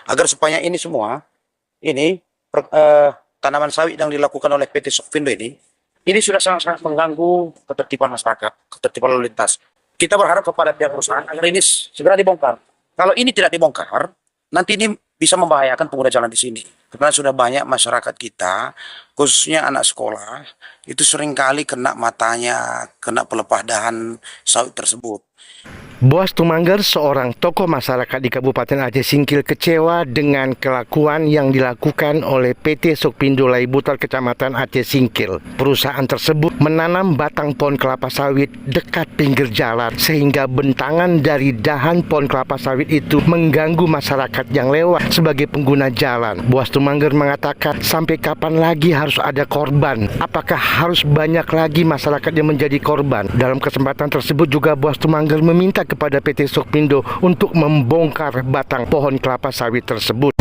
agar supaya ini semua ini tanaman sawit yang dilakukan oleh PT Sokvindo ini sudah sangat-sangat mengganggu ketertiban masyarakat, ketertiban lalu lintas. Kita berharap kepada pihak perusahaan agar ini segera dibongkar. Kalau ini tidak dibongkar, nanti ini bisa membahayakan pengguna jalan di sini. Karena sudah banyak masyarakat kita, khususnya anak sekolah, itu seringkali kena matanya, kena pelepah dahan sawit tersebut. Boas Tumanggar, seorang tokoh masyarakat di Kabupaten Aceh Singkil, kecewa dengan kelakuan yang dilakukan oleh PT Sokvindo Laibutar Kecamatan Aceh Singkil. Perusahaan tersebut menanam batang pohon kelapa sawit dekat pinggir jalan sehingga bentangan dari dahan pohon kelapa sawit itu mengganggu masyarakat yang lewat sebagai pengguna jalan. Boas Tumanggar mengatakan, sampai kapan lagi harus ada korban? Apakah harus banyak lagi masyarakat yang menjadi korban? Dalam kesempatan tersebut juga Boas Tumanggar meminta kepada PT Sokvindo untuk membongkar batang pohon kelapa sawit tersebut.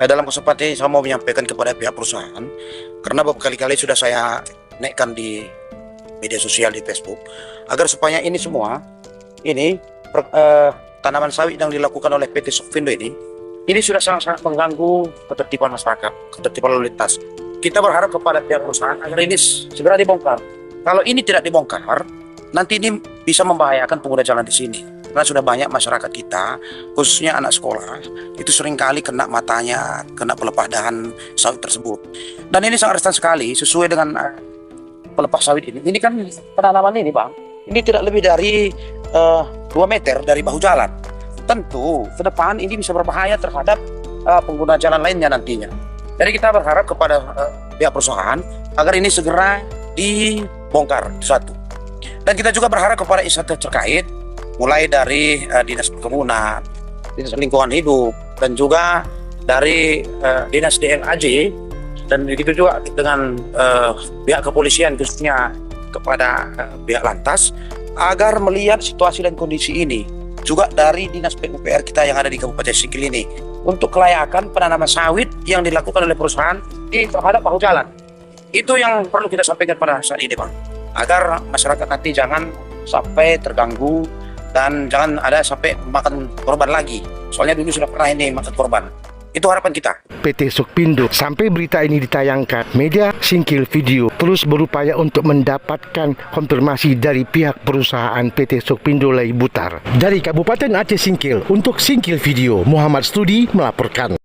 Dalam kesempatan ini saya mau menyampaikan kepada pihak perusahaan, karena berkali-kali sudah saya naikkan di media sosial di Facebook, agar supaya ini semua tanaman sawit yang dilakukan oleh PT Sokvindo ini sudah sangat-sangat mengganggu ketertiban masyarakat, ketertiban lalu lintas. Kita berharap kepada pihak perusahaan agar ini segera dibongkar. Kalau ini tidak dibongkar, nanti ini bisa membahayakan pengguna jalan di sini. Karena sudah banyak masyarakat kita, khususnya anak sekolah, itu seringkali kena matanya, kena pelepah dahan sawit tersebut. Dan ini sangat rentan sekali, sesuai dengan pelepah sawit ini. Ini kan penanaman ini, Bang. Ini tidak lebih dari 2 meter dari bahu jalan. Tentu, ke depan ini bisa berbahaya terhadap pengguna jalan lainnya nantinya. Jadi kita berharap kepada pihak perusahaan, agar ini segera dibongkar, satu. Dan kita juga berharap kepada instansi terkait, mulai dari Dinas Perkebunan, Dinas Lingkungan Hidup, dan juga dari Dinas DLAJ, dan begitu juga dengan pihak kepolisian, khususnya kepada pihak Lantas, agar melihat situasi dan kondisi ini. Juga dari Dinas PUPR kita yang ada di Kabupaten Singkil ini, untuk kelayakan penanaman sawit yang dilakukan oleh perusahaan di terhadap bahu jalan. Itu yang perlu kita sampaikan pada saat ini, Bang. Agar masyarakat nanti jangan sampai terganggu, dan jangan ada sampai makan korban lagi. Soalnya dulu sudah pernah ini makan korban. Itu harapan kita. PT Sokvindo, sampai berita ini ditayangkan, media Singkil Video terus berupaya untuk mendapatkan konfirmasi dari pihak perusahaan PT Sokvindo Laibutar. Dari Kabupaten Aceh Singkil, untuk Singkil Video, Muhammad Studi melaporkan.